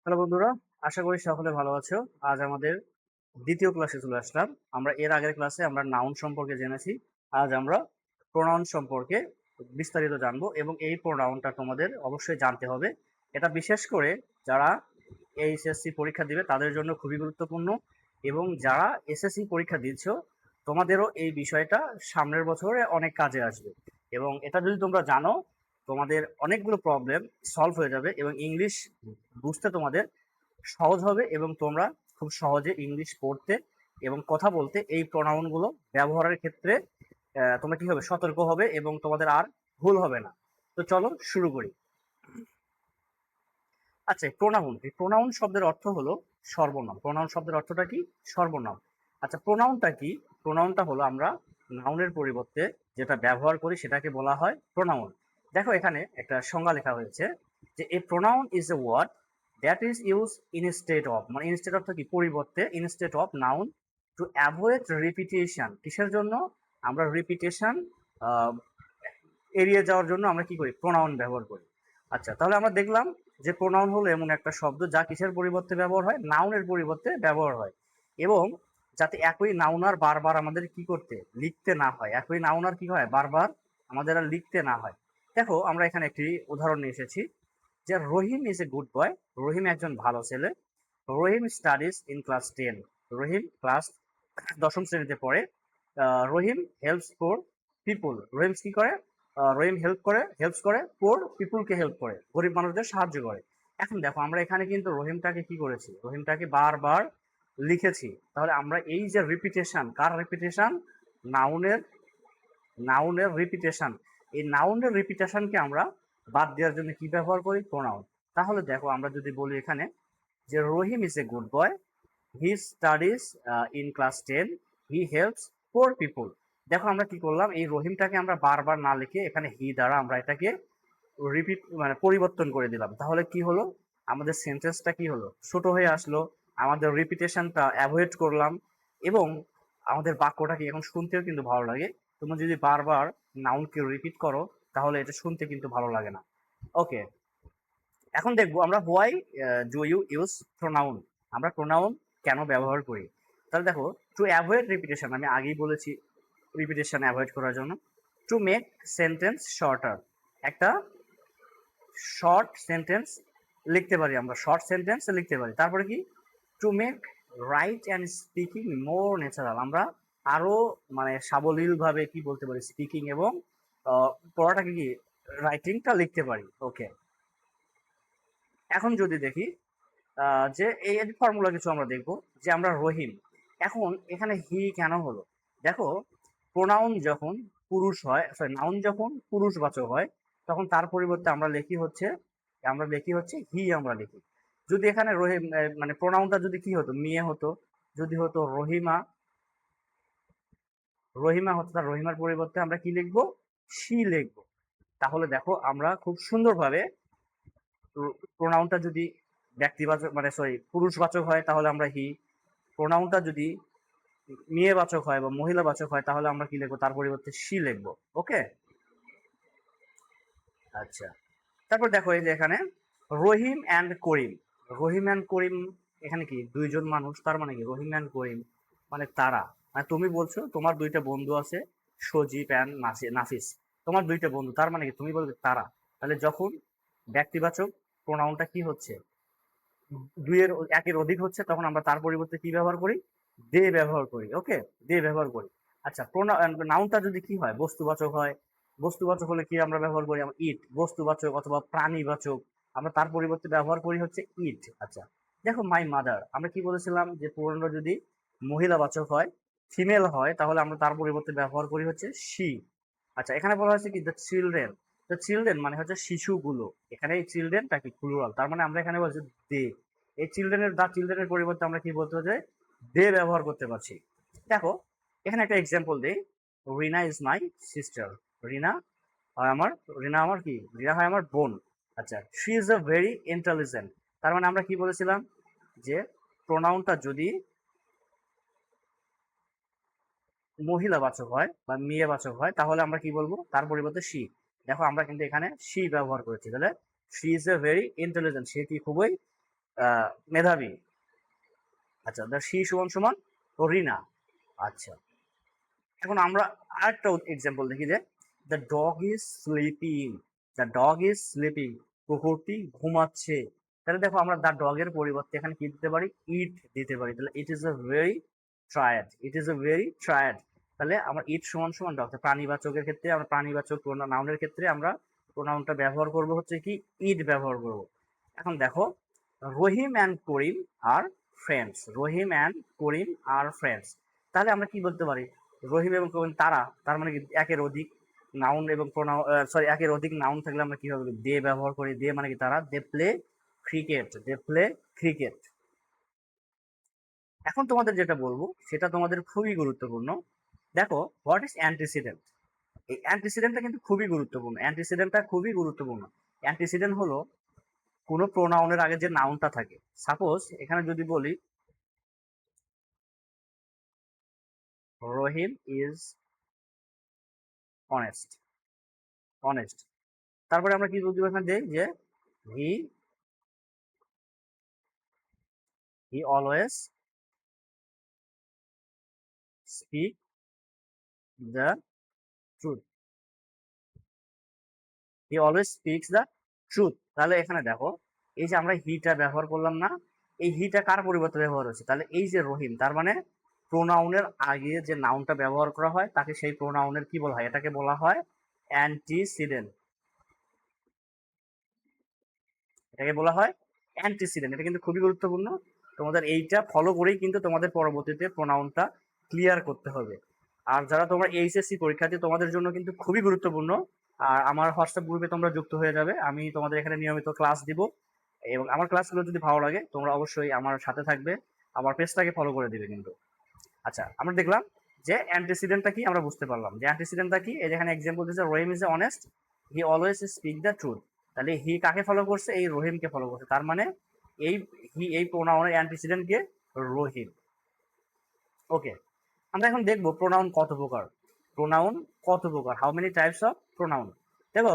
Hello বন্ধুরা, আশা করি সকলে ভালো আছো। আজ আমাদের দ্বিতীয় ক্লাসে চলে আসলাম। আমরা এর আগের ক্লাসে আমরা নাউন সম্পর্কে জেনেছি। আজ আমরা প্রোনাউন সম্পর্কে বিস্তারিত জানবো এবং এই প্রোনাউনটা তোমাদের অবশ্যই জানতে হবে। এটা বিশেষ করে যারা এইচএসসি পরীক্ষা দিবে তাদের জন্য খুবই গুরুত্বপূর্ণ এবং যারা এসএসসি পরীক্ষা দিচ্ছ তোমাদেরও এই বিষয়টা সামনের বছরে অনেক কাজে আসবে এবং এটা যদি তোমরা জানো তোমাদের অনেকগুলো প্রবলেম সলভ হয়ে যাবে এবং ইংলিশ বুঝতে তোমাদের সহজ হবে এবং তোমরা খুব সহজে ইংলিশ পড়তে এবং কথা বলতে এই প্রোনাউন গুলো ব্যবহারের ক্ষেত্রে তোমরা কি হবে সতর্ক হবে এবং তোমাদের আর ভুল হবে না। তো চলো শুরু করি। আচ্ছা, প্রোনাউন, এই প্রোনাউন শব্দের অর্থ হলো সর্বনাম। প্রোনাউন শব্দের অর্থটা কি? সর্বনাম। আচ্ছা, প্রোনাউনটা কি? প্রোনাউনটা হলো আমরা নাউনের পরিবর্তে যেটা ব্যবহার করি সেটাকে বলা হয় প্রোনাউন। দেখো এখানে একটা সংজ্ঞা লেখা হয়েছে যে a pronoun is a word that is use instead of, মানে ইনস্টেড অফ কি পরিবর্তে, instead of noun to avoid repetition. কিসের জন্য? আমরা রিপিটেশন এড়িয়ে যাওয়ার জন্য আমরা কি করি? প্রোনাউন ব্যবহার করি। আচ্ছা, তাহলে আমরা দেখলাম যে প্রোনাউন হলো এমন একটা শব্দ যা কিসের পরিবর্তে ব্যবহার হয়? নাউনের পরিবর্তে ব্যবহার হয় এবং যাতে একই নাউন আর বারবার আমাদের কি করতে লিখতে না হয়, একই নাউন আর কি হয় বারবার আমাদের আর লিখতে না হয়। দেখো আমরা এখানে একটি উদাহরণ নিয়ে এসেছি যে রহিম ইজ এ গুড বয়। রহিম একজন ভালো ছেলে। Rahim studies in class 10। Rahim class 10ম শ্রেণীতে পড়ে। রহিম হেল্পস ফর পিপুল। রহিম কি করে? রহিম হেল্পস করে পোর পিপুলকে হেল্প করে, গরিব মানুষদের সাহায্য করে। এখন দেখো আমরা এখানে কিন্তু রহিমটাকে কি করেছি? রহিমটাকে বারবার লিখেছি। তাহলে আমরা এই যে রিপিটেশন, কার রিপিটেশন? নাউনের। নাউনের রিপিটেশন। এই নাউনের রিপিটেশনকে আমরা বাদ দেওয়ার জন্য কি ব্যবহার করি? প্রোনাউন। তাহলে দেখো আমরা যদি বলি এখানে যে Rahim is a good boy, he studies in class 10, he helps poor people. দেখো আমরা কি করলাম? এই রহিমটাকে আমরা বারবার না লিখে এখানে হি দ্বারা আমরা এটাকে রিপিট মানে পরিবর্তন করে দিলাম। তাহলে কি হলো? আমাদের সেন্টেন্সটা কি হলো? ছোট হয়ে আসলো। আমাদের রিপিটেশনটা অ্যাভয়েড করলাম এবং আমাদের বাক্যটা কি এখন শুনতেও কিন্তু ভালো লাগে। তুমি যদি বারবার নাউনকে রিপিট করো তাহলে এটা শুনতে কিন্তু ভালো লাগে না। ওকে, এখন দেখবো আমরা why do you use pronoun. আমরা প্রোনাউন কেন ব্যবহার করি? তাহলে দেখো, টু অ্যাভয়েড রিপিটেশন, আমি আগেই বলেছি রিপিটেশন অ্যাভয়েড করার জন্য। টু মেক সেন্টেন্স শর্টার, একটা শর্ট সেন্টেন্স লিখতে পারি, আমরা শর্ট সেন্টেন্স লিখতে পারি। তারপরে কি? To make right and speaking more natural, আমরা আরো মানে সাবলীল ভাবে কি বলতে পারি? স্পিকিং এবং পড়াটাকে কি রাইটিংটা লিখতে পারি। ওকে, এখন যদি দেখি যে এই ফর্মুলা কিছু আমরা দেখব যে আমরা রহিম, এখন এখানে হি কেন হলো? দেখো, প্রোনাউন যখন পুরুষ হয়, সরি নাউন যখন পুরুষবাচক হয় তখন তার পরিবর্তে আমরা লিখি হচ্ছে হি, আমরা লিখি। যদি এখানে রহিম মানে প্রোনাউনটা যদি কি হতো? মেয়ে হতো, যদি হতো রহিমা, রহিমা হতো, তার রহিমার পরিবর্তে আমরা কি লিখবো? শি লিখবো। তাহলে দেখো আমরা খুব সুন্দরভাবে প্রোনাউনটা যদি ব্যক্তিবাচক মানে সরি পুরুষবাচক হয় তাহলে আমরা হি, প্রোনাউনটা যদি মেয়েবাচক হয় বা মহিলাবাচক হয় তাহলে আমরা কি লিখবো? তার পরিবর্তে শি লিখবো। ওকে, আচ্ছা। তারপর দেখো এই যে এখানে রহিম অ্যান্ড করিম। রহিম অ্যান্ড করিম এখানে কি দুইজন মানুষ, তার মানে কি রহিম অ্যান্ড করিম মানে তারা। মানে তুমি বলছো তোমার দুইটা বন্ধু আছে, সজীব অ্যান্ড নাফিস। তোমার দুইটা বন্ধু, তার মানে কি তুমি বলবে তারা। তাহলে যখন ব্যক্তিবাচক প্রোনাউনটা কি হচ্ছে? দুইয়ের একের অধিক হচ্ছে তখন আমরা তার পরিবর্তে কি ব্যবহার করি? দে ব্যবহার করি। ওকে, দে ব্যবহার করি। আচ্ছা, নাউনটা যদি কি হয়? বস্তুবাচক হয়। বস্তুবাচক হলে কি আমরা ব্যবহার করি? আমরা ইট। বস্তুবাচক অথবা প্রাণীবাচক আমরা তার পরিবর্তে ব্যবহার করি হচ্ছে ইট। আচ্ছা, দেখো মাই মাদার, আমরা কি বলেছিলাম যে পুরনো যদি মহিলাবাচক হয়, ফিমেল হয়, তাহলে আমরা তার পরিবর্তে ব্যবহার করি হচ্ছে শি। আচ্ছা, এখানে বলা হয়েছে কি দ্য চিলড্রেন। দ্য চিলড্রেন মানে হচ্ছে শিশুগুলো। এখানে এই চিলড্রেনটা কি প্লুরাল, তার মানে আমরা এখানে বলছি দে। এই চিলড্রেনের পরিবর্তে আমরা কি বলতে পারি? দে ব্যবহার করতে পারছি। দেখো এখানে একটা এক্সাম্পল দেই। রিনা ইজ মাই সিস্টার। রিনা হয় আমার, রিনা আমার কি? রিনা হয় আমার বোন। আচ্ছা, she is a very intelligent. তার মানে আমরা কি বলেছিলাম যে প্রোনাউনটা যদি মহিলাবাচক হয় বা মেয়েবাচক হয় তাহলে আমরা কি বলবো? তার পরিবর্তে শি। দেখো আমরা কিন্তু এখানে শি ব্যবহার করেছি। তাহলে she is a very intelligent, সে কি খুবই মেধাবী। আচ্ছা, দ্য শি সমান সমান রিনা। আচ্ছা, এখন আমরা আরেকটা এক্সাম্পল দেখি যে the dog is sleeping. The dog is sleeping, কুকুরটি ঘুমাচ্ছে। তাহলে দেখো আমরা দ্য ডগের পরিবর্তে এখানে কি দিতে পারি, ইট দিতে পারি। তাহলে it is a very triad, it is a very triad. তাহলে আমরা ইট সমান সমান ডগ, প্রাণীবাচকের ক্ষেত্রে আমরা প্রাণীবাচক নাউনের ক্ষেত্রে আমরা প্রোনাউনটা ব্যবহার করব হচ্ছে কি ইট ব্যবহার করব। এখন দেখো Rahim and Karim are friends, Rahim and Karim are friends. তাহলে আমরা কি বলতে পারি, রহিম এবং করিম তারা, তার মানে কি একের অধিক নাউন এবং প্রোনাউন, সরি একের অধিক নাউন থাকলে আমরা কিভাবে দে ব্যবহার করি, দে মানে কি তারা, they play cricket, they play cricket. এখন তোমাদের যেটা বলবো সেটা তোমাদের খুবই গুরুত্বপূর্ণ। দেখো হোয়াট ইজ অ্যান্টিসিডেন্ট। এই অ্যান্টিসিডেন্টটা কিন্তু খুবই গুরুত্বপূর্ণ, অ্যান্টিসিডেন্টটা খুবই গুরুত্বপূর্ণ। অ্যান্টিসিডেন্ট হলো কোনো প্রোনাউনের আগে যে নাউনটা থাকে। সাপোজ এখানে যদি বলি রহিম ইজ অনেস্ট, অনেস্ট, তারপরে আমরা কি বলতে এখানে দেই যে he he always speak the truth, he always speaks the truth. তাহলে এখানে দেখো এই যে আমরা হিটা ব্যবহার করলাম না, এই হিটা কার পরিবর্তে ব্যবহার হচ্ছে, তাহলে এই যে রহিম, তার মানে প্রোনাউনের আগে যে নাউনটা ব্যবহার করা হয় তাকে সেই প্রোনাউনের কি বলা হয়, এটাকে বলা হয় অ্যান্টিসিডেন্ট, এটাকে বলা হয় অ্যান্টিসিডেন্ট। এটা কিন্তু খুবই গুরুত্বপূর্ণ, তোমাদের এইটা ফলো করেই কিন্তু তোমাদের পরবর্তীতে প্রোনাউনটা ক্লিয়ার করতে হবে। আর যারা তোমরা এইচএসসি পরীক্ষার্থী তোমাদের জন্য কিন্তু খুবই গুরুত্বপূর্ণ। আর আমার হোয়াটসঅ্যাপ গ্রুপে তোমরা যুক্ত হয়ে যাবে, আমি তোমাদের এখানে নিয়মিত ক্লাস দিব, এবং আমার ক্লাসগুলো যদি ভালো লাগে তোমরা অবশ্যই আমার সাথে থাকবে, আমার পেজটাকে ফলো করে দিবে কিন্তু। আচ্ছা, আমরা দেখলাম যে অ্যান্টিসিডেন্টটা কি, আমরা বুঝতে পারলাম যে অ্যান্টিসিডেন্টটা কি। এই যেখানে এক্সাম্পল দিয়েছে Rahim is honest, he always speak the truth. তাহলে হি কাকে ফলো করছে, এই রহিমকে ফলো করছে, তার মানে এই হি এই প্রোনাউনের অ্যান্টিসিডেন্ট কে, রহিম। ওকে, আমরা এখন দেখবো প্রোনাউন কত প্রকার, প্রোনাউন কত প্রকার, how many types of pronoun. দেখো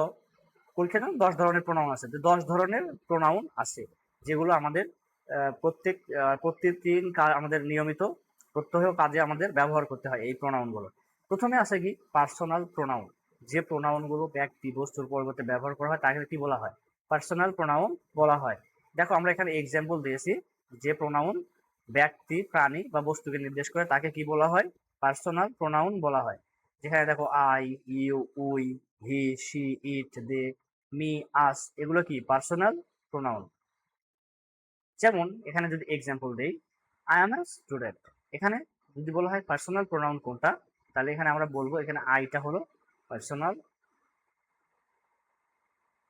পরীক্ষাতে 10 ধরনের প্রোনাউন আছে, 10 ধরনের প্রোনাউন আছে যেগুলো আমাদের প্রত্যেকদিন আমাদের নিয়মিত প্রত্যহ কাজে আমাদের ব্যবহার করতে হয় এই প্রোনাউনগুলো। প্রথমে আছে কি পার্সোনাল প্রোনাউন, যে প্রোনাউনগুলো ব্যক্তি বস্তুর পরিবর্তে ব্যবহার করা হয় তাকে কি বলা হয়, পার্সোনাল প্রোনাউন বলা হয়। দেখো আমরা এখানে এক্সাম্পল দিয়েছি, যে প্রোনাউন ব্যক্তি প্রাণী বা বস্তুকে নির্দেশ করে তাকে কি বলা হয়, পার্সোনাল প্রোনাউন বলা হয়। যেখানে দেখো I, you, we, he, she, it, they, me, us, এগুলো কি পার্সোনাল প্রোনাউন। যেমন এখানে যদি এক্সাম্পল দেই, আই এম এ স্টুডেন্ট, এখানে যদি বলা হয় পার্সোনাল প্রোনাউন কোনটা, তাহলে এখানে আমরা বলবো এখানে আইটা হলো পার্সোনাল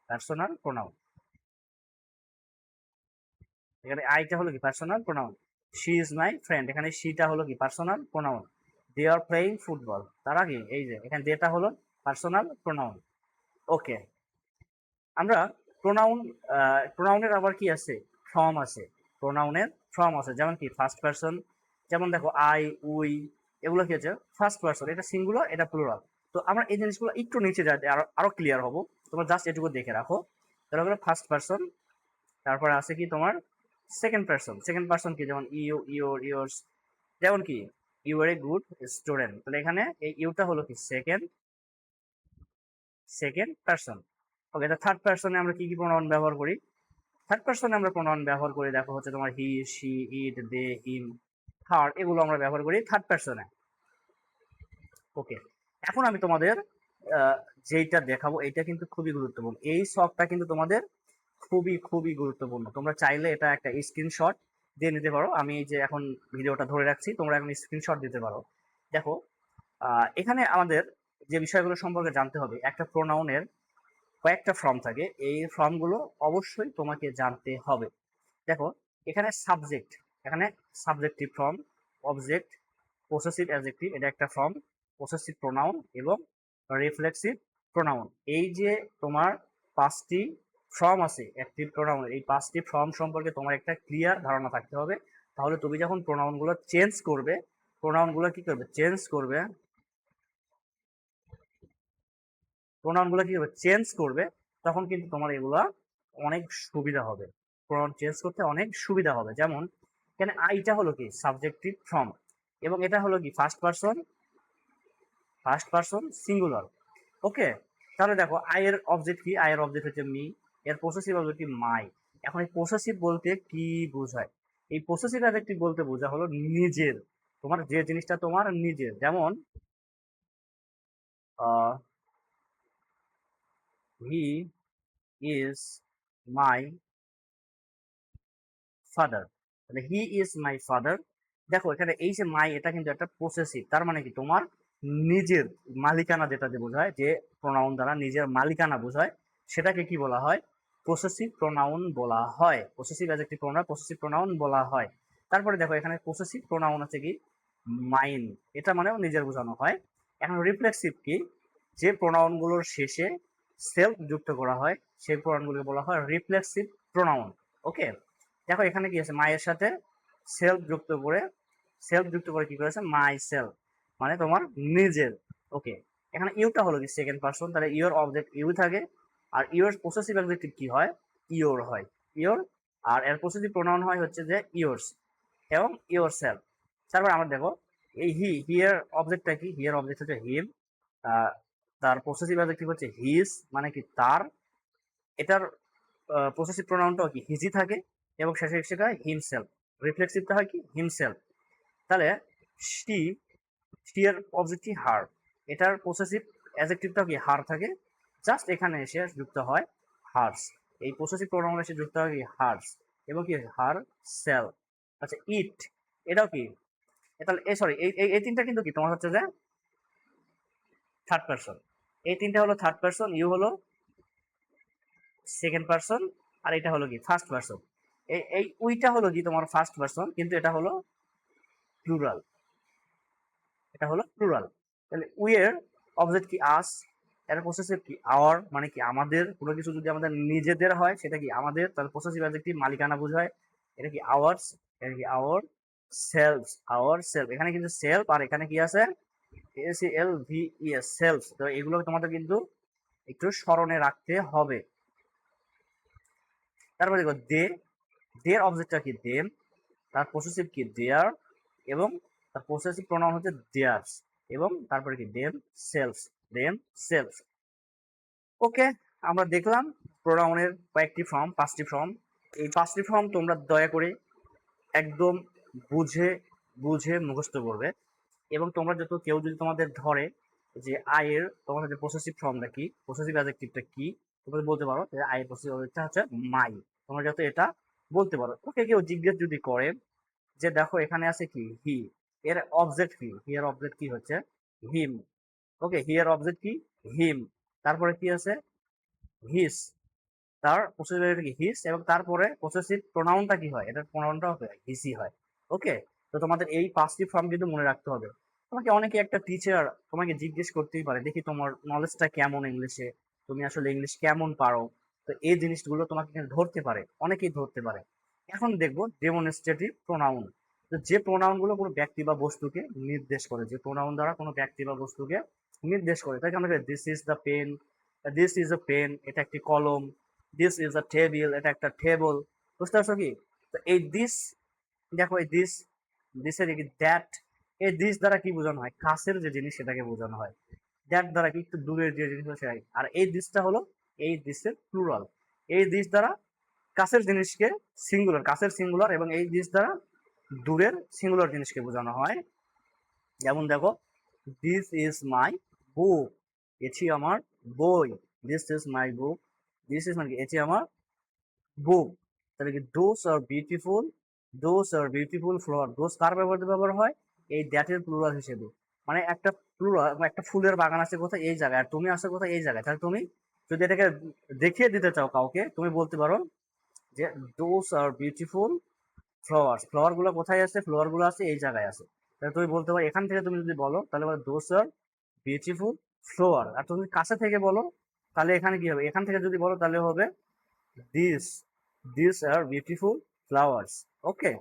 পার্সোনাল প্রোনাউন, এখানে আইটা হলো কি personal pronoun. She is my friend, এখানে শিটা হলো কি personal pronoun. They are playing football, তারা কি এই যে এখানে দেটা হলো পার্সোনাল প্রোনাউন। ওকে, আমরা প্রোনাউন, প্রোনাউনের আবার কি আছে, ফর্ম আছে, প্রোনাউনের ফর্ম আছে, যেমন কি ফার্স্ট পারসন, যেমন দেখো আই, উই, এগুলো কি আছে ফার্স্ট পারসন, এটা সিঙ্গুলার এটা প্লুরাল। তো আমরা এই জিনিসগুলো একটু নিচে যাতে আরো আরো ক্লিয়ার হবো, তোমরা জাস্ট এটুকু দেখে রাখো। তাহলে হলো ফার্স্ট পারসন, তারপরে আছে কি তোমার সেকেন্ড পারসন, সেকেন্ড পারসন কি যেমন ইউ, ইউর, ইয়োর্স, যেমন কি you are a good student, তাহলে এখানে এই ইউটা হলো কি সেকেন্ড সেকেন্ড পারসন। ওকে, তা থার্ড পারসনে আমরা কি কি প্রোনাউন ব্যবহার করি, থার্ড পারসনে আমরা প্রোনাউন ব্যবহার করি, দেখো হচ্ছে তোমার হি, শি, ইট, দে, হিম, হার, এগুলো আমরা ব্যবহার করি থার্ড পারসনে। ওকে, এখন আমি তোমাদের আহ, যেইটা দেখাবো এইটা কিন্তু খুবই গুরুত্বপূর্ণ, এই শখটা কিন্তু তোমাদের খুবই খুবই গুরুত্বপূর্ণ। তোমরা চাইলে এটা একটা স্ক্রিনশট দিয়ে নিতে পারো, আমি এই যে এখন ভিডিওটা ধরে রাখছি, তোমরা এখন স্ক্রিনশট দিতে পারো। দেখো এখানে আমাদের যে বিষয়গুলো সম্পর্কে জানতে হবে, একটা প্রোনাউনের কয়েকটা ফর্ম থাকে, এই ফর্মগুলো অবশ্যই তোমাকে জানতে হবে। দেখো এখানে সাবজেক্ট, এখানে subjective form, object, possessive adjective, এটা একটা ফর্ম, পসেসিভ প্রোনাউন এবং রিফ্লেক্সিভ প্রোনাউন। এই যে তোমার 5টি ফর্ম আছে অ্যাক্টিভ প্রোনাউন, এই 5টি ফর্ম সম্পর্কে তোমার একটা ক্লিয়ার ধারণা থাকতে হবে। তাহলে তুমি যখন প্রোনাউনগুলো চেঞ্জ করবে, প্রোনাউনগুলো কি করবে, চেঞ্জ করবে, প্রোনাউনগুলো কি করবে, চেঞ্জ করবে, তখন কিন্তু তোমার এগুলা অনেক সুবিধা হবে। প্রোনাউন চেঞ্জ করতে অনেক সুবিধা হবে। যেমন এখানে আইটা হলো কি সাবজেক্টিভ ফর্ম, এবং এটা হলো কি ফার্স্ট পারসন সিঙ্গুলার। ওকে, তাহলে দেখো আই এর অবজেক্ট কি, আই এর অবজেক্ট হচ্ছে মি, এর পসেসিভ অবজেক্ট কি মাই। এখন এই পসেসিভ বলতে কি বোঝায়? এই পসেসিভ অ্যাডজেক্টিভ বলতে বোঝা হলো নিজের, তোমার যে জিনিসটা তোমার নিজের। যেমন হি ইজ মাই ফাদার, তাহলে হি ইজ মাই ফাদার। দেখো এখানে এই যে মাই, এটা কিন্তু একটা পসেসিভ, তার মানে কি তোমার নিজের মালিকানা, যেটা যে বোঝায়, যে প্রোনাউন দ্বারা নিজের মালিকানা বোঝায়, সেটাকে কি বলা হয়? পসেসিভ প্রোনাউন বলা হয়। Possessive adjective pronoun possessive pronoun বলা হয়। তারপরে দেখো এখানে পসেসিভ প্রোনাউন আছে কি মাইন, এটা মানেও নিজের বোঝানো হয়। এখন রিফ্লেক্সিভ কি, যে প্রোনাউনগুলোর শেষে সেলফ যুক্ত করা হয় সেই প্রোনাউনগুলোকে বলা হয় রিফ্লেক্সিভ প্রোনাউন। ওকে, দেখো এখানে কি আছে, মায়ের সাথে সেলফ যুক্ত করে কি করেছে, মাই সেলফ, মানে তোমার নিজের। ওকে, এখানে ইউটা হলো কি সেকেন্ড পারসন, তাহলে ইউর অবজেক্ট ইউ থাকে, আর ইউর পসেসিভ অ্যাডজেক্টিভ কি হয়, ইওর হয়, ইওর। আর এর পসেসিভ প্রোনাউন হয় হচ্ছে যে ইয়োরস এবং ইয়োর সেলফ। তারপর আমরা দেখো এই হিয়ার অবজেক্টটা কি, হিয়ার অবজেক্ট হচ্ছে হিম, তার পসেসিভ অ্যাডজেক্টিভ হচ্ছে হিজ, মানে কি তার। এটার পসেসিভ প্রোনাউনটাও কি হিজি থাকে, এবং শেষে সেটা হিমসেলফ, রিফ্লেক্সিভটা হয় কি হিমসেলফ। তাহলে শি, শি এর অবজেক্ট কি হার, এটার পসেসিভ অ্যাডজেক্টিভটাও কি হার থাকে, জাস্ট এখানে এসে যুক্ত হয় হার্স। এই পসেসিভ প্রোনাউন এসে যুক্ত হয় কি হার্স, এবং কি হার সেল। আচ্ছা ইট, এটাও কি, তাহলে সরি এই এই তিনটা কিন্তু কি তোমার হচ্ছে যে থার্ড পারসন। এই তিনটা হলো থার্ড পারসন, ইউ হলো সেকেন্ড পারসন, আর এটা হলো কি ফার্স্ট পারসন। এই উইটা হলো কি তোমার ফার্স্ট পারসন, কিন্তু এটা হলো প্লুরাল, এটা হলো প্লুরাল। তাহলে উই এর অবজেক্ট কি আস, এর পসেসিভ কি আওয়ার, মানে কি আমাদের। কোনো কিছু যদি আমাদের নিজেদের হয় সেটা কি আমাদের, তাহলে পসেসিভ অ্যাডজেক্টিভ মালিকানা বোঝায়, এটা কি আওয়ার্স, এটা কি আওয়ার সেলফস, আওয়ার সেলফ। এখানে কিন্তু সেলফ, আর এখানে কি আছে SELVES সেলফ। তো এগুলো তোমাদের কিন্তু একটু স্মরণে রাখতে হবে। তারপরে দেখো দে, দের অবজেক্টটা কি দেম, তার পসেসিভ কি দেয়ার, এবং তার পসেসিভ প্রোনাউন হচ্ছে দেয়ার্স, এবং তারপরে কি দেম সেলফ। ওকে, আমরা দেখলাম প্রোনাউনের কয়েকটি ফর্ম, 5টি ফর্ম। এই 5টি ফর্ম তোমরা দয়া করে একদম বুঝে বুঝে মুখস্থ করবে। এবং তোমরা যত কেউ যদি তোমাদের ধরে যে আয়ের তোমাদের যে পসেসিভ ফর্মটা কি, পসেসিভ অ্যাডজেক্টিভটা কি, তোমরা বলতে পারো যে আয়ের পসেসিভ অ্যাডজেক্টিভটা হচ্ছে মাই, তোমরা যত এটা বলতে পারো। ওকে, কেউ জিজ্ঞেস যদি করে যে দেখো এখানে আছে কি হি, এর অবজেক্ট কি, হি এর অবজেক্ট কি হচ্ছে হিম। ওকে, হি এর অবজেক্ট কি হিম, তারপরে কি আছে হিস, তার পসেসিভ কি হিস, এবং তারপরে পসেসিভ প্রোনাউনটা কি হয়, এটার প্রোনাউনটা হিসি হয়। ওকে, তো তোমাদের এই 5টি ফর্ম কিন্তু মনে রাখতে হবে। তোমাকে অনেকে একটা টিচার তোমাকে জিজ্ঞেস করতেই পারে, দেখি তোমার নলেজটা কেমন ইংলিশে, তুমি আসলে ইংলিশ কেমন পারো। তো এই জিনিসগুলো তোমাকে কিন্তু ধরতে পারে, অনেকেই ধরতে পারে। এখন দেখবো ডেমনস্ট্রেটিভ প্রোনাউন, তো যে প্রোনাউন গুলো কোনো ব্যক্তি বা বস্তুকে নির্দেশ করে, যে প্রোনাউন দ্বারা কোনো ব্যক্তি বা বস্তুকে নির্দেশ করে, তাই আমরা this is the pen, this is a pen, এটা একটি কলম, দিস ইজ আ টেবিল, এটা একটা টেবল। বুঝতে পারছো কি? তো এই দিস, দেখো এই দিস, দিসের কি দ্যাট, এই দিস দ্বারা কি বোঝানো হয়, কাছের যে জিনিস সেটাকে বোঝানো হয়, দ্যাট দ্বারা কি একটু দূরের যে জিনিস সেটাকে। আর এই দিসটা হলো এই দিসের প্লুরাল। এই দিস দ্বারা কাছের জিনিসকে সিঙ্গুলার, কাছের সিঙ্গুলার, এবং এই দিস দ্বারা দূরের সিঙ্গুলার জিনিসকে বোঝানো হয়। যেমন দেখো দিস ইজ মাই বুক, এটি আমার বই, this is my book, this is মানে এটি আমার বুক। তাহলে কি those are beautiful flower, those কার ব্যবহার হয়, এই দ্যাটের প্লুরাল হিসেবে। মানে একটা প্লুরাল, একটা ফুলের বাগান আছে কোথায়, এই জায়গায়, আর তুমি আসো কোথায়, এই জায়গায়। তাহলে তুমি যদি এটাকে দেখিয়ে দিতে চাও কাউকে, তুমি বলতে পারো যে those are beautiful flowers, flower গুলো কোথায় আছে, ফ্লাওয়ার গুলো আছে এই জায়গায় আছে। তাহলে তুমি বলতে পারো, এখান থেকে তুমি যদি বলো তাহলে বলো দোজ আর বিউটিফুল ফ্লাওয়ার। আর তুমি কাছে থেকে বলো তাহলে এখানে কি হবে, এখান থেকে যদি বলো তাহলে হবে this, this are beautiful flowers. Okay,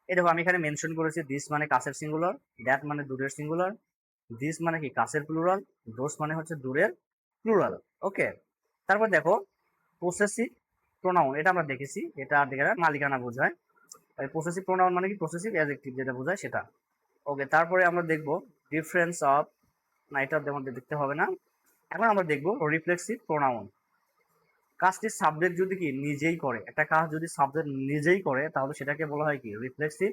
এই দেখো আমি এখানে মেনশন করেছি দিস মানে কাছের সিঙ্গুলার, দ্যাট মানে দূরের সিঙ্গুলার, দিস মানে কি কাছের প্লুরাল, দোস মানে হচ্ছে দূরের প্লুরাল। ওকে, তারপর দেখো পসেসিভ প্রোনাউন, এটা আমরা দেখেছি, এটা দেখে মালিকানা বোঝায়। পসেসিভ প্রোনাউন মানে কি, পসেসিভ অ্যাডজেক্টিভ যেটা বোঝায় সেটা। ওকে, তারপরে আমরা দেখব ডিফারেন্স অফ, না এটা আমাদের দেখতে হবে না। এখন আমরা দেখব রিফ্লেক্সিভ প্রোনাউন। কাজটি সাবজেক্ট যদি কি নিজেই করে, একটা কাজ যদি সাবজেক্ট নিজেই করে তাহলে সেটাকে বলা হয় কি রিফ্লেক্সিভ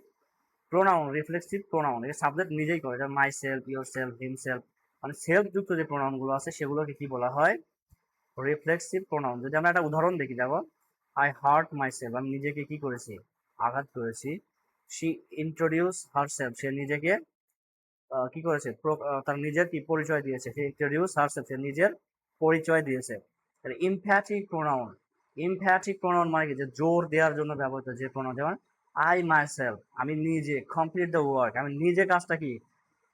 প্রোনাউন। রিফ্লেক্সিভ প্রোনাউন এটা সাবজেক্ট নিজেই করে, যেমন my self, your self, himself, মানে সেলফ যুক্ত যে প্রোনাউন গুলো আছে সেগুলোকে কি বলা হয়, রিফ্লেক্সিভ প্রোনাউন। যদি আমরা একটা উদাহরণ দেখি, দেখো আই হার্ট মাই সেলফ, আমি নিজেকে কি করেছি, আঘাত করেছি। শি ইন্ট্রোডিউস হারসেলফ, সে নিজেকে কি করেছে, তার নিজের কি পরিচয় দিয়েছে। সে ইন্ট্রোডিউস হারসেলফ, সে নিজের পরিচয় দিয়েছে। ইমফ্যাটিক প্রোনাউন, ইমফ্যাটিক প্রোনাউন মানে কি, যে জোর দেওয়ার জন্য ব্যবহৃত যে প্রোনাউন, যেমন আই মাই সেলফ, আমি নিজে, কমপ্লিট দ্য ওয়ার্ক, আমি নিজে কাজটা কি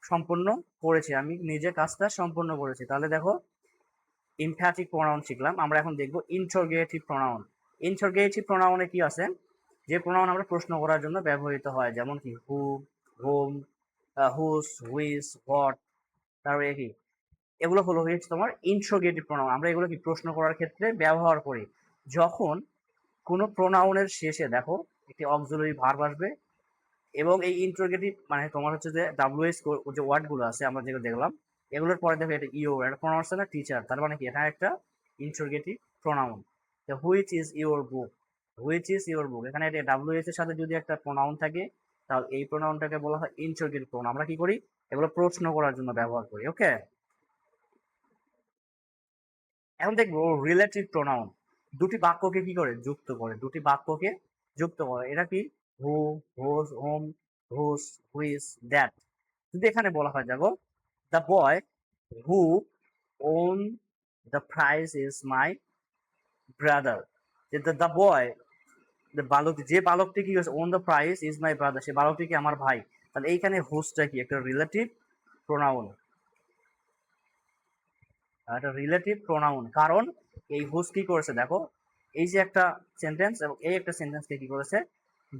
সম্পূর্ণ করেছি, আমি নিজে কাজটা সম্পূর্ণ করেছি। তাহলে দেখো ইমফ্যাটিক প্রোনাউন শিখলাম। আমরা এখন দেখবো ইন্টারোগেটিভ প্রোনাউন। ইন্টারোগেটিভ প্রোনাউনে কি আছে, যে প্রোনাউন আমরা প্রশ্ন করার জন্য ব্যবহৃত হয়, যেমন কি হু, হোম, হুস, হুইস, হোয়াট, তারপরে কি, এগুলো হলো হচ্ছে তোমার ইন্টারোগেটিভ প্রোনাউন। আমরা এগুলো কি প্রশ্ন করার ক্ষেত্রে ব্যবহার করি। যখন কোনো প্রোনাউনের শেষে দেখো একটি অক্সিলারি ভার্ব আসবে, এবং এই ইন্টারোগেটিভ মানে তোমার হচ্ছে যে ডাব্লিউএস যে ওয়ার্ড গুলো আছে আমরা যেগুলো দেখলাম, এগুলোর পরে দেখো এটা ইউর, একটা প্রোনাউন আছে না টিচার, তার মানে কি এটা একটা interrogative pronoun. Which is your book, which is your book, এখানে এটা ডাব্লিউএস এর সাথে যদি একটা প্রোনাউন থাকে তাহলে এই প্রোনাউনটাকে বলা হয় ইন্টারোগেটিভ প্রোনাউন। আমরা কি করি, এগুলো প্রশ্ন করার জন্য ব্যবহার করি। ওকে, এখন দেখবো রিলেটিভ প্রোনাউন। দুটি বাক্যকে কি করে যুক্ত করে, দুটি বাক্যকে যুক্ত করে। এটা কি হু, হোজ, হোম, হুস, হুইস, দ্যাট। যদি এখানে বলা হয়, দেখো the boy who won the prize is my brother, the boy, বালক, যে বালকটি কি হয়েছে, won the prize is my brother, সে বালকটি কি আমার ভাই। তাহলে এইখানে হুসটা কি একটা রিলেটিভ প্রোনাউন, একটা রিলেটিভ প্রোনাউন। কারণ এই হুজ কি করেছে, দেখো এই যে একটা সেন্টেন্স এবং এই একটা সেন্টেন্সকে কি করেছে,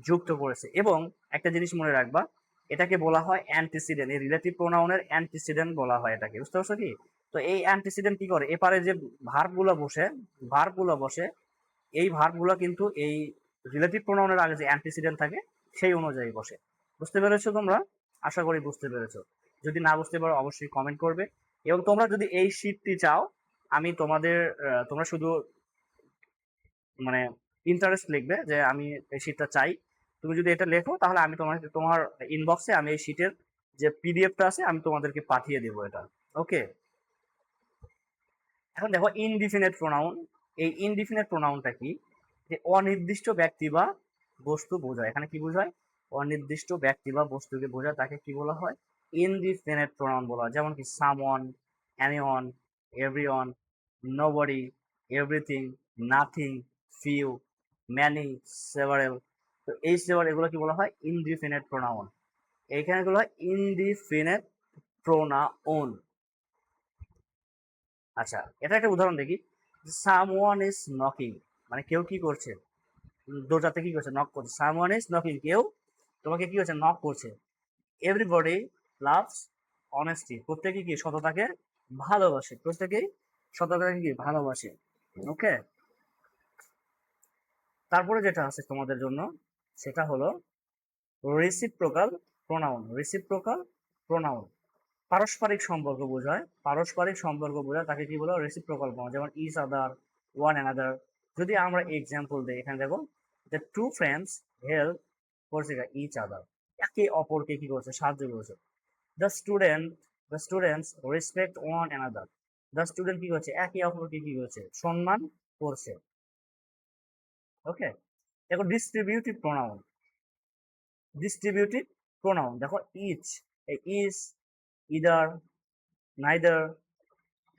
যুক্ত করেছে। এবং একটা জিনিস মনে রাখবা, এটাকে বলা হয় অ্যান্টিসিডেন্ট, এই রিলেটিভ প্রোনাউনের অ্যান্টিসিডেন্ট বলা হয় এটাকে, বুঝতে পারছো কি। তো এই অ্যান্টিসিডেন্ট কি করে, এপারে যে ভার্বগুলো বসে, ভার্বগুলো বসে, এই ভার্বগুলো কিন্তু এই রিলেটিভ প্রোনাউনের আগে যে অ্যান্টিসিডেন্ট থাকে সেই অনুযায়ী বসে। বুঝতে পেরেছো তোমরা? আশা করি বুঝতে পেরেছো। যদি না বুঝতে পারো অবশ্যই কমেন্ট করবে। এবং তোমরা যদি এই শীটটি চাও, আমি তোমাদের তোমরা শুধু মানে ইন্টারেস্ট লিখবে যে আমি এই শীটটা চাই। তুমি যদি এটা লেখো তাহলে আমি তোমার ইনবক্সে আমি এই শীটের যে পিডিএফটা আছে আমি তোমাদেরকে পাঠিয়ে দেবো এটা। ওকে, এখন দেখো ইনডিফিনিট প্রোনাউন। এই ইনডিফিনিট প্রোনাউনটা কি, যে অনির্দিষ্ট ব্যক্তি বা বস্তু বোঝায়। এখানে কি বোঝায়, অনির্দিষ্ট ব্যক্তি বা বস্তুকে বোঝায়, তাকে কি বলা হয়, ইনডিফিনিট প্রোনাউন বলা হয়। যেমন কি someone, anyone, everyone, nobody, everything, nothing, few, many, several. তো এই সেভারেল এগুলো কি বলা হয়, ইনডিফিনিট প্রোনাউন। এইখানে এগুলো হয় ইনডিফিনিট প্রোনাউন। আচ্ছা, এটা একটা উদাহরণ দেখি। সামওয়ান ইজ নকিং, মানে কেউ কি করছে, দরজাতে কি করছে, নক করছে। সামওয়ান ইজ নকিং, কেউ তোমাকে কি করছে, নক করছে। এভরিবডি লাভস অনেস্টি, প্রত্যেকে কি সততাকে ভালোবাসে, প্রত্যেকেই সততাকে কি ভালোবাসে। ওকে, তারপরে যেটা আছে তোমাদের জন্য সেটা হলো রেসিপ্রোকাল প্রোনাউন। রেসিপ্রোকাল প্রোনাউন পারস্পরিক সম্পর্ক বোঝায়, পারস্পরিক সম্পর্ক বোঝায়, তাকে কি বলে, রেসিপ্রোকাল প্রোনাউন। যেমন ইচ আদার, ওয়ান অ্যানাদার। যদি আমরা এক্সাম্পল দিই, এখানে দেখো দ্য টু ফ্রেন্ডস হেল্প করছে ইচ আদার, একে অপরকে কি করছে, সাহায্য করছে। The student, the students respect one another, the student কি করছে, একে অপরকে কি করছে, সম্মান করছে। ওকে, দেখো ডিস্ট্রিবিউটিভ প্রোনাউন। ডিস্ট্রিবিউটিভ প্রোনাউন দেখো ইচ, এই ইজ, ইদার, নাইদার,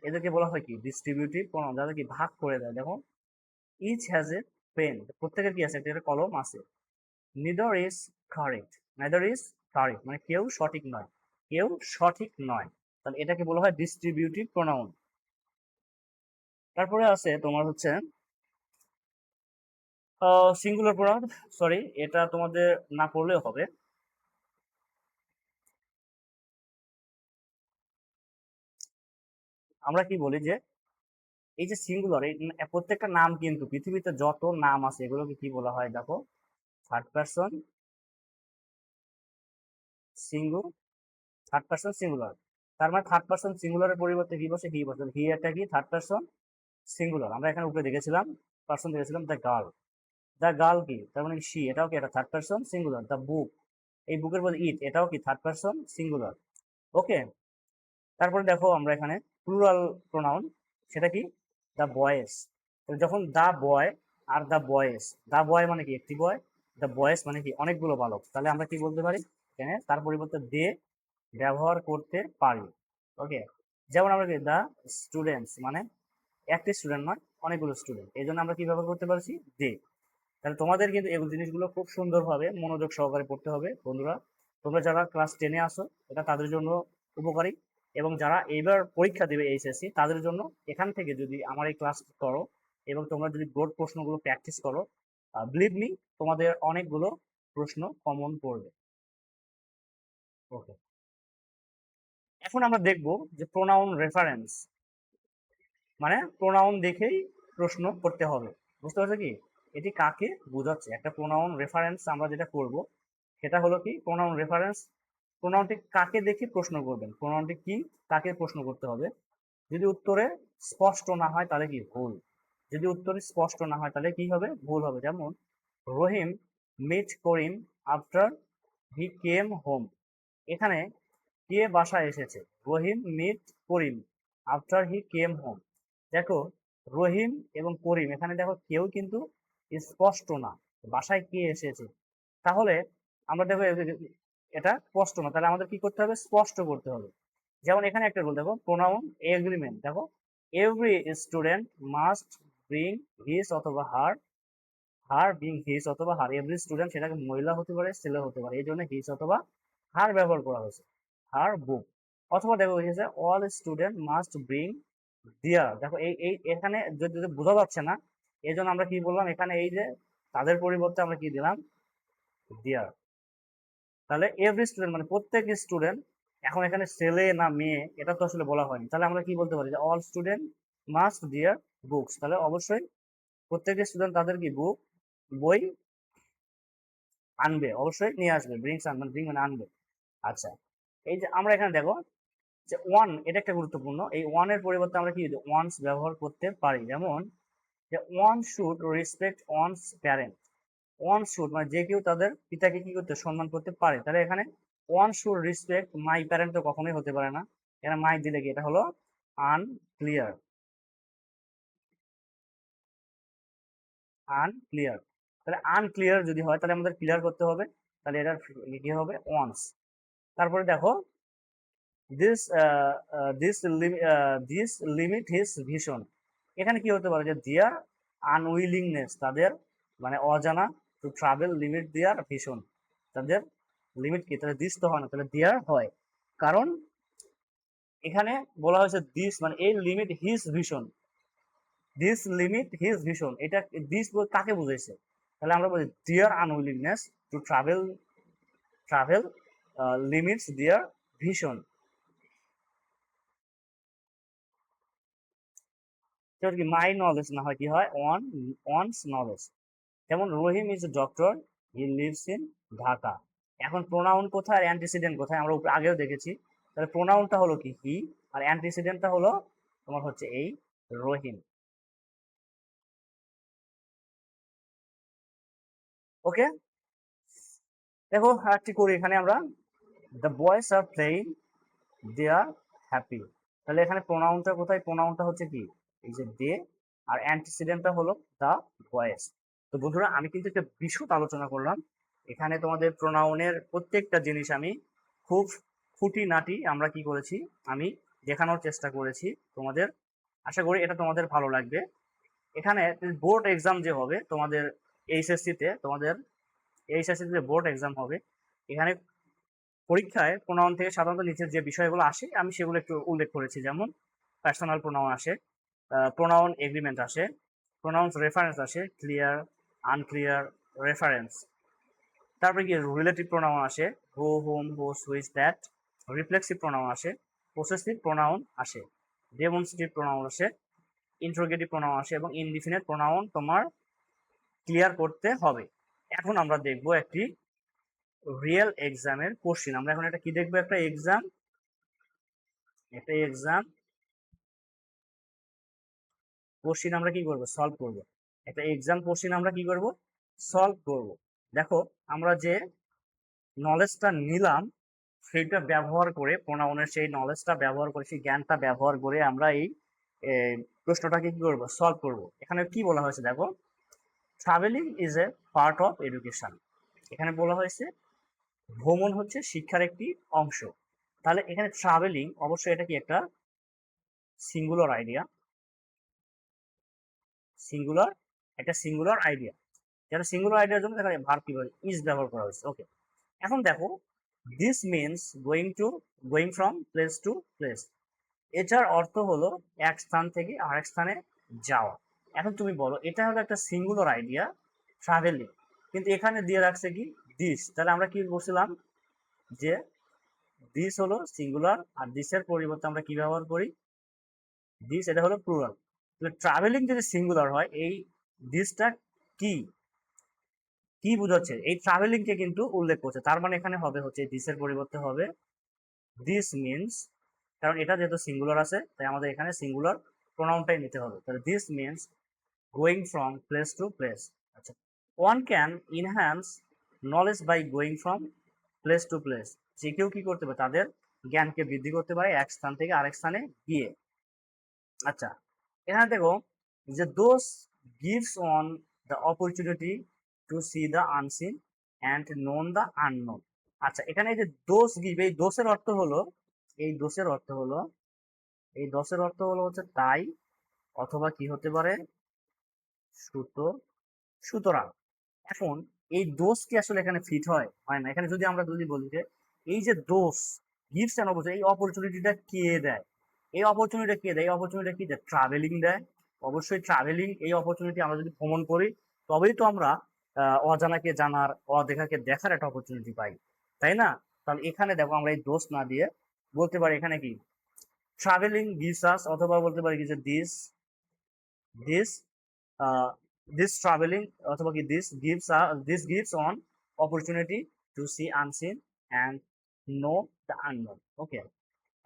এদেরকে বলা হয় কি ডিস্ট্রিবিউটিভ প্রোনাউন, যাদের কি ভাগ করে দেয়। দেখো ইচ হ্যাজ এ পেন, প্রত্যেকের কি আছে, একটা কলম আছে। Neither is correct, neither is correct, মানে কেউ সঠিক নয়, কেউ সঠিক নয়। তাহলে এটাকে বলা হয় ডিস্ট্রিবিউটিভ প্রোনাউন। তারপরে আছে তোমার হচ্ছে সিঙ্গুলার প্রোনাউন। সরি, এটা তোমাদের না পড়লেও হবে। আমরা কি বলি যে এই যে সিঙ্গুলার, এই প্রত্যেকটা নাম কিন্তু পৃথিবীতে যত নাম আছে এগুলোকে কি বলা হয় দেখো, third person third person singular. তার মানে থার্ড পারসন সিঙ্গুলারের পরিবর্তে কি বসে, হি বসে। হি একটা কি থার্ড পারসন সিঙ্গুলার। আমরা এখানে উপরে দেখেছিলাম পারসন দেখেছিলাম দ্য গার্ল। দ্য গার্ল কি, তার মানে সি, এটাও কি একটা third person singular. The book, এই বুকের মধ্যে ইট, এটাও কি থার্ড পারসন সিঙ্গুলার। ওকে, তারপরে দেখো আমরা এখানে প্লুরাল প্রোনাউন, সেটা কি দ্য বয়েস। যখন দ্য বয় আর দ্য বয়েস, দ্য বয় মানে কি একটি বয়, দ্য বয়েস মানে কি অনেকগুলো বালক, তাহলে আমরা কি বলতে পারি এখানে তার পরিবর্তে দে ব্যবহার করতে পারি। ওকে, যেমন আমরা কি দ্য স্টুডেন্টস মানে একটি স্টুডেন্ট নয়, অনেকগুলো স্টুডেন্ট, এই জন্য আমরা কি ব্যবহার করতে পারছি দে। তাহলে তোমাদের কিন্তু এই জিনিসগুলো খুব সুন্দরভাবে মনোযোগ সহকারে পড়তে হবে বন্ধুরা। তোমরা যারা ক্লাস 10-এ আসো এটা তাদের জন্য উপকারী, এবং যারা এইবার পরীক্ষা দেবে এইচএসসি তাদের জন্য এখান থেকে যদি আমার এই ক্লাস করো এবং তোমরা যদি বোর্ড প্রশ্নগুলো প্র্যাকটিস করো, বিলিভ মি তোমাদের অনেকগুলো প্রশ্ন কমন পড়বে। ওকে, এখন আমরা দেখব যে প্রোনাউন রেফারেন্স, মানে প্রোনাউন দেখেই প্রশ্ন করতে হবে। বুঝতে পারছো কি, এটি কাকে বোঝাচ্ছে? একটা প্রোনাউন রেফারেন্স আমরা যেটা করব সেটা হলো কি প্রোনাউন রেফারেন্স। প্রোনাউনটি কাকে দেখে প্রশ্ন করবেন, প্রোনাউনটি কি কাকে প্রশ্ন করতে হবে। যদি উত্তরে স্পষ্ট না হয় তাহলে কি ভুল, যদি উত্তরে স্পষ্ট না হয় তাহলে কি হবে, ভুল হবে। যেমন Rahim meet Karim after he came home, এখানে কে বাসায় এসেছে, Rahim meet Karim after he came home. দেখো রহিম এবং করিম, এখানে দেখো কেউ কিন্তু স্পষ্ট না, বাসায় কে এসেছে। তাহলে আমরা দেখো এটা স্পষ্ট না, তাহলে আমাদের কি করতে হবে, স্পষ্ট করতে হবে। যেমন এখানে একটা রুল দেখো, প্রোনাউন এগ্রিমেন্ট, দেখো every student must bring his অথবা হার, হার বিং হিজ অথবা হার, এভরি স্টুডেন্ট সেটাকে মহিলা হতে পারে ছেলে হতে পারে, এই জন্য হিজ অথবা হার ব্যবহার করা হয়েছে, হার বুক। অথবা দেখো হয়েছে অল স্টুডেন্ট মাস্ট ব্রিং দিয়ার, দেখো এই এই এখানে যদি বোঝা যাচ্ছে না এই জন্য আমরা কি বললাম এখানে, এই যে তাদের পরিবর্তে আমরা কি দিলাম দিয়ার। তাহলে এভরি স্টুডেন্ট মানে প্রত্যেক স্টুডেন্ট, এখন এখানে ছেলে না মেয়ে এটা তো আসলে বলা হয়নি, তাহলে আমরা কি বলতে পারি যে অল স্টুডেন্ট মাস্ট দিয়ার বুকস, তাহলে অবশ্যই প্রত্যেক স্টুডেন্ট তাদের কি বুক বই আনবে, অবশ্যই নিয়ে আসবে, ব্রিংস মানে ব্রিং মানে আনবে। আচ্ছা, এই যে আমরা এখানে দেখো যে ওয়ান, এটা একটা গুরুত্বপূর্ণ, এই ওয়ান এর পরিবর্তে আমরা কি ওয়ান্স ব্যবহার করতে পারি। যেমন যে one should respect one's parent, one should মানে যে কেউ তাদের পিতাকে কি করতে সম্মান করতে পারে, তাহলে এখানে one should respect my parent তো কখনোই হতে পারে না, এখানে মাই দিলে কি এটা হলো আনক্লিয়ার, আনক্লিয়ার। তাহলে আনক্লিয়ার যদি হয় তাহলে আমাদের ক্লিয়ার করতে হবে, তাহলে এটা কি হবে ওয়ান্স। তারপরে দেখো this this limit his vision, এখানে কি হতে পারে যে দিয়ার আনউইলিংনেস, তাদের মানে অজানা, টু ট্রাভেল লিমিট দিয়ার ভিশন, তাদের লিমিট কি, তাহলে দিস তো হয় না, তাহলে দিয়ার হয়, কারণ এখানে বলা হয়েছে দিস মানে এই limit his vision, this limit his vision, এটা দিস কাকে বুঝাইছে, তাহলে আমরা বলি দিয়ার আনউইলিংনেস টু ট্রাভেল লিমিটস দিয়ার ভিশন। সেটা কি মাই নলেজ না হয় কি হয় ওয়ানস নলেজ। যেমন Rahim is a doctor, he lives in Dhaka. এখন প্রোনাউন কোথায় আর অ্যান্টিসিডেন্ট কোথায় আমরা আগেও দেখেছি, তাহলে প্রোনাউনটা হলো কি হি আর অ্যান্টিসিডেন্টটা হলো তোমার হচ্ছে এই রহিম। ওকে, দেখো আরেকটি করি এখানে আমরা, the boys are playing they are happy, তাহলে এখানে প্রোনাউনটা কোথায়, প্রোনাউনটা হচ্ছে কি এই যে দে, আর অ্যান্টিসিডেন্টটা হলো দ্য বয়েজ। তো বন্ধুরা আমি কিন্তু একটা বিশদ আলোচনা করলাম এখানে, তোমাদের প্রোনাউনের প্রত্যেকটা জিনিস আমি খুব খুঁটিনাটি আমরা কি করেছি আমি দেখানোর চেষ্টা করেছি তোমাদের, আশা করি এটা তোমাদের ভালো লাগবে। এখানে বোর্ড এক্সাম যে হবে তোমাদের এইচএসসিতে, তোমাদের এইচএসসিতে বোর্ড এক্সাম হবে, এখানে পরীক্ষায় প্রোনাউন থেকে সাধারণত নিচের যে বিষয়গুলো আসে আমি সেগুলো একটু উল্লেখ করেছি। যেমন পার্সোনাল প্রোনাউন আসে, প্রোনাউন এগ্রিমেন্ট আসে, প্রোনাউন্স রেফারেন্স আসে, ক্লিয়ার আনক্লিয়ার রেফারেন্স, তারপরে কি রিলেটিভ প্রোনাউন আসে, হু হুম হুস হুইচ দ্যাট, রিফ্লেক্সিভ প্রোনাউন আসে, পসেসিভ প্রোনাউন আসে, ডেমনস্ট্রেটিভ প্রোনাউন আসে, ইন্টারোগেটিভ প্রোনাউন আসে এবং ইনডিফিনিট প্রোনাউন তোমার ক্লিয়ার করতে হবে। এখন আমরা দেখব একটি রিয়েল এক্সামের কোশ্চিন। আমরা এখন এটা কি দেখবো? একটা এক্সাম কোশ্চিন আমরা কি করব? সলভ করব। একটা এক্সাম কোশ্চিন আমরা কি করব? সলভ করব। দেখো আমরা যে নলেজটা নিলাম সেইটা ব্যবহার করে, প্রোনাউনের সেই নলেজটা ব্যবহার করে, সেই জ্ঞানটা ব্যবহার করে আমরা এই প্রশ্নটাকে কি করব? সলভ করব। এখানে কি বলা হয়েছে দেখো, travelling is a part of education. এখানে বলা হয়েছে ভ্রমণ হচ্ছে শিক্ষার একটি অংশ। তাহলে এখানে ট্রাভেলিং অবশ্যই এটা কি একটা সিঙ্গুলার আইডিয়া, সিঙ্গুলার একটা সিঙ্গুলার আইডিয়া, যেটা সিঙ্গুলার আইডিয়ার জন্য এখানে ভার্ব কি ইজ ব্যবহার করা হয়েছে। ওকে, এখন দেখো this means going from place to place. এটার অর্থ হলো এক স্থান থেকে আরেক স্থানে যাওয়া। এখন তুমি বলো, এটা হলো একটা সিঙ্গুলার আইডিয়া ট্রাভেলিং, কিন্তু এখানে দিয়ে রাখছে কি দিস। তাহলে আমরা কি বলছিলাম যে দিস হলো সিঙ্গুলার আর দিসের পরিবর্তে আমরা কি ব্যবহার করি? দিস, এটা হলো প্লুরাল। ট্রাভেলিং যদি সিঙ্গুলার হয়, এই দিসটা কি কি বোঝাচ্ছে? এই ট্রাভেলিং কে কিন্তু উল্লেখ করছে। তার মানে এখানে হবে হচ্ছে দিসের পরিবর্তে হবে দিস মিনস, কারণ এটা যেহেতু সিঙ্গুলার আছে তাই আমাদের এখানে সিঙ্গুলার প্রোনাউনটাই নিতে হবে। তাহলে this means going from place to place. আচ্ছা, one can enhance knowledge by going from place to place. যে কেউ কি করতে পারে? তাদের জ্ঞানকে বৃদ্ধি করতে পারে এক স্থান থেকে আরেক স্থানে গিয়ে। আচ্ছা, এখানে দেখো যে those gives on the opportunity to C the unseen and known the unknown. আচ্ছা, এখানে এই যে দোষ গিভ, এই দোষের অর্থ হলো, এই দোষের অর্থ হলো, এই দোষের অর্থ হলো হচ্ছে তাই, অথবা কি হতে পারে? সুতরাং। এখন এই দোষ কি আসলে এখানে ফিট হয়? হয় না। এখানে যদি আমরা বলি যে এই যে দোষ গিভস অ্যান অপরচুনিটি, এই অপরচুনিটিটা কে দেয়? এই অপরচুনিটিটা কে দেয়? এই অপরচুনিটিটা কি দেয়? ট্রাভেলিং দেয়। অবশ্যই ট্রাভেলিং, এই অপরচুনিটি আমরা যদি ভ্রমণ করি তবেই তো আমরা অজানাকে জানার, অদেখাকে দেখার একটা অপরচুনিটি পাই, তাই না? তাহলে এখানে দেখো আমরা এই দোষ না দিয়ে বলতে পারি এখানে কি ট্রাভেলিং গিভস আস, অথবা বলতে পারি কি যে দিস দিস this traveling, অথবা কি this gives on opportunity to see unseen and know the unknown. ওকে,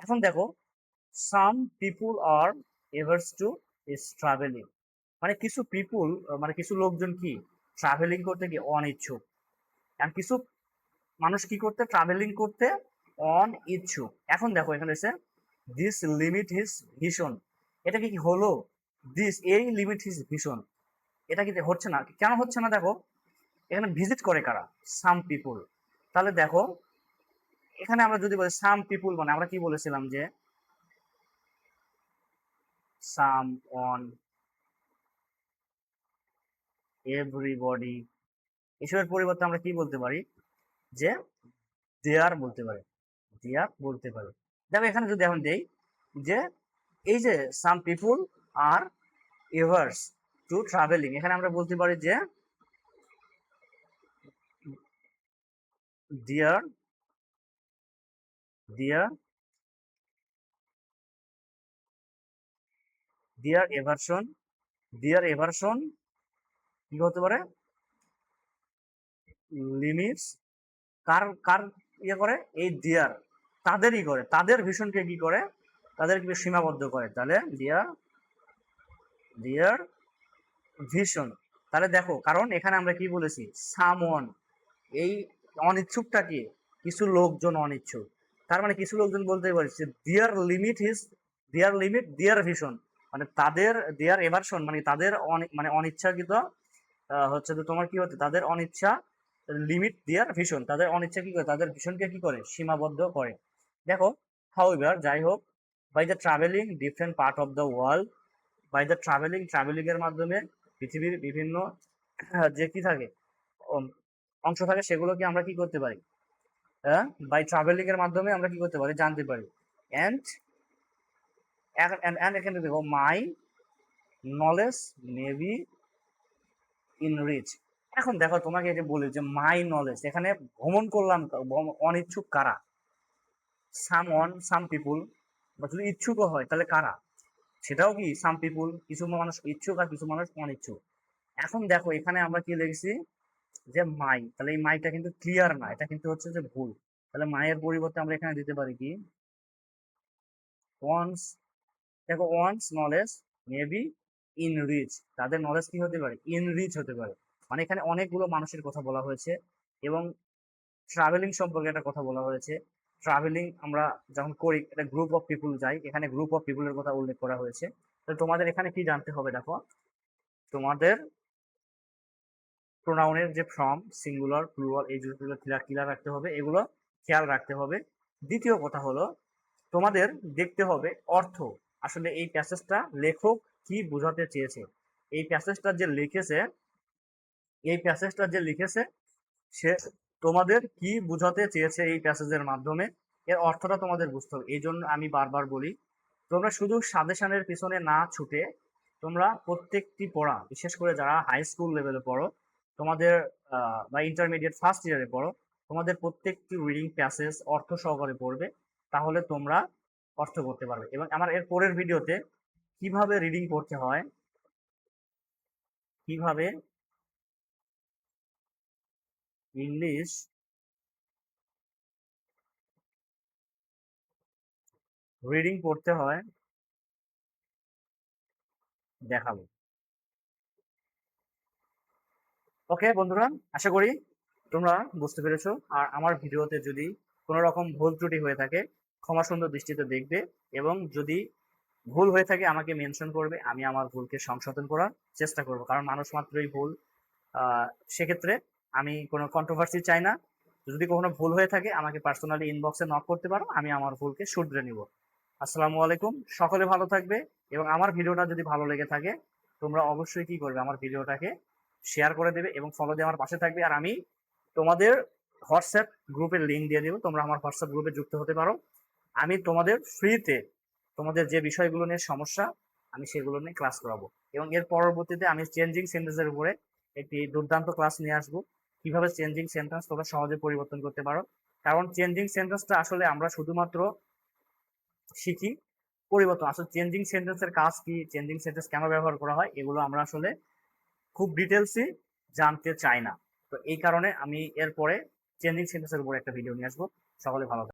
এখন দেখো some people are averse to is traveling, মানে কিছু পিপুল, মানে কিছু লোকজন কি ট্রাভেলিং করতে কি অনিচ্ছুক, আর কিছু মানুষ কি করতে ট্রাভেলিং করতে অনিচ্ছুক। এখন দেখো এখানে এসে দিস লিমিট হিজ ভিশন, এটা কি হলো? দিস, এই লিমিট হিজ ভিশন, এটা কিন্তু হচ্ছে না। কেন হচ্ছে না? দেখো এখানে ভিজিট করে কারা? সাম পিপুল। তাহলে দেখো এখানে আমরা যদি বলি সাম পিপুল, মানে আমরা কি বলেছিলাম যে সাম অন, এভরিবডি, এসবের পরিবর্তে আমরা কি বলতে পারি? যে দেয়ার বলতে পারি, দেয়ার বলতে পারি। দেখো এখানে যদি এখন দেই যে এই যে সাম পিপুল আর এভার্স টু ট্রাভেলিং, এখানে আমরা বলতে পারি যে দেয়ার দেয়ার দেয়ার এভারশন, দেয়ার এভারশন কি হতে পারে? লিমিটস, কার কার ইয়ে করে? এই দেয়ার, তাদেরই করে, তাদের ভীষণকে কি করে? তাদেরকে সীমাবদ্ধ করে। তাহলে দেয়ার দেয়ার ভিশন। তাহলে দেখো, কারণ এখানে আমরা কি বলেছি? সামওয়ান, এই অনিচ্ছুকটা কি? কিছু লোকজন অনিচ্ছুক। তার মানে কিছু লোকজন বলতে পারছে দেয়ার লিমিট দেয়ার ভিশন, মানে তাদের দেয়ার এভারশন, মানে তাদের মানে অনিচ্ছাকৃত হচ্ছে তো তোমার কি হচ্ছে? তাদের অনিচ্ছা, লিমিট দেয়ার ভিশন, তাদের অনিচ্ছা কি করে? তাদের ভিশনকে কি করে? সীমাবদ্ধ করে। দেখো হাউএভার, যাই হোক, by the travelling different part of the world, by the travelling এর মাধ্যমে পৃথিবীর বিভিন্ন যে কি থাকে অংশ থাকে সেগুলোকে আমরা কি করতে পারি? হ্যাঁ, বাই ট্রাভেলিং এর মাধ্যমে আমরা কি করতে পারি? জানতে পারি। এন্ড এখানে দেখো my knowledge may be enrich. এখন দেখো তোমাকে যে বলি যে মাই নলেজ, এখানে ভ্রমণ করলাম অনিচ্ছুক কারা? সাম পিপুল, বা যদি ইচ্ছুকও হয় তাহলে কারা? সেটাও কি সাম পিপুল, কিছু মানুষ ইচ্ছুক আর কিছু মানুষ অনিচ্ছুক। এখন দেখো এখানে আমরা কি লিখছি যে মাই, তাহলে এই মাইটা কিন্তু ক্লিয়ার না, এটা কিন্তু হচ্ছে যে ভুল। তাহলে মায়ের পরিবর্তে আমরা এখানে দিতে পারি কি ওয়ান্স। দেখো ওয়ান্স নলেজ মেবি ইনরিচ, তাদের নলেজ কি হতে পারে, ইনরিচ হতে পারে। মানে এখানে অনেকগুলো মানুষের কথা বলা হয়েছে এবং ট্রাভেলিং সম্পর্কে একটা কথা বলা হয়েছে। ট্রাভেলিং আমরা যখন করি একটা গ্রুপ অফ পিপুল যাই, এখানে গ্রুপ অফ পিপুলের কথা উল্লেখ করা হয়েছে। তো তোমাদের এখানে কি জানতে হবে দেখো, তোমাদের প্রোনাউনের যে ফর্ম, সিঙ্গুলার প্লুরাল এই জিনিসগুলো ক্লিয়ার রাখতে হবে, এগুলো খেয়াল রাখতে হবে। দ্বিতীয় কথা হলো তোমাদের দেখতে হবে অর্থ, আসলে এই প্যাসেজটা লেখক কি বোঝাতে চেয়েছে। এই প্যাসেজটা যে লিখেছে, এই প্যাসেজটা যে লিখেছে সে তোমাদের কি বোঝাতে চেয়েছে এই প্যাসেজের মাধ্যমে, এর অর্থটা তোমাদের বুঝতে হবে। এই জন্য আমি বারবার বলি তোমরা শুধু সাজেশনের পিছনে না ছুটে তোমরা প্রত্যেকটি পড়া, বিশেষ করে যারা হাই স্কুল লেভেলে পড়ো তোমাদের বা ইন্টারমিডিয়েট ফার্স্ট ইয়ারে পড়ো, তোমাদের প্রত্যেকটি রিডিং প্যাসেজ অর্থ সহকারে পড়বে, তাহলে তোমরা অর্থ করতে পারবে। এবং আমার এর পরের ভিডিওতে কিভাবে রিডিং করতে হয়, কিভাবে ইংলিশ রিডিং পড়তে হয় দেখাবো। ওকে বন্ধুরা, আশা করি তোমরা বুঝতে পেরেছো। আর আমার ভিডিওতে যদি কোনো রকম ভুল ত্রুটি হয়ে থাকে ক্ষমা সুন্দর দৃষ্টিতে দেখবে, এবং যদি ভুল হয়ে থাকে আমাকে মেনশন করবে, আমি আমার ভুলকে সংশোধন করার চেষ্টা করব, কারণ মানুষ মাত্রই ভুল। সেক্ষেত্রে আমি কোনো কন্ট্রোভার্সি চাই না। যদি কখনো ভুল হয়ে থাকে আমাকে পার্সোনালি ইনবক্সে নক করতে পারো, আমি আমার ভুলকে শুধরে নিব। আসসালামু আলাইকুম, সকলে ভালো থাকবে। এবং আমার ভিডিওটা যদি ভালো লেগে থাকে তোমরা অবশ্যই কি করবে, আমার ভিডিওটাকে শেয়ার করে দেবে এবং ফলো দিয়ে আমার পাশে থাকবে। আর আমি তোমাদের হোয়াটসঅ্যাপ গ্রুপের লিঙ্ক দিয়ে দেবো, তোমরা আমার হোয়াটসঅ্যাপ গ্রুপে যুক্ত হতে পারো। আমি তোমাদের ফ্রিতে তোমাদের যে বিষয়গুলো নিয়ে সমস্যা আমি সেগুলো নিয়ে ক্লাস করাবো। এবং এর পরবর্তীতে আমি চেঞ্জিং সেন্টেন্সের উপরে একটি দুর্দান্ত ক্লাস নিয়ে আসবো, কিভাবে চেঞ্জিং সেন্টেন্স তোমরা সহজে পরিবর্তন করতে পারো। কারণ চেঞ্জিং সেন্টেন্সটা আসলে আমরা শুধুমাত্র শিখি পরিবর্তন, আসলে চেঞ্জিং সেন্টেন্সের কাজ কি, চেঞ্জিং সেন্টেন্স কেন ব্যবহার করা হয়, এগুলো আমরা আসলে খুব ডিটেলসই জানতে চাই না। তো এই কারণে আমি এরপরে চেঞ্জিং সেন্টেন্সের উপরে একটা ভিডিও নিয়ে আসবো। সকলে ভালো থাকবে।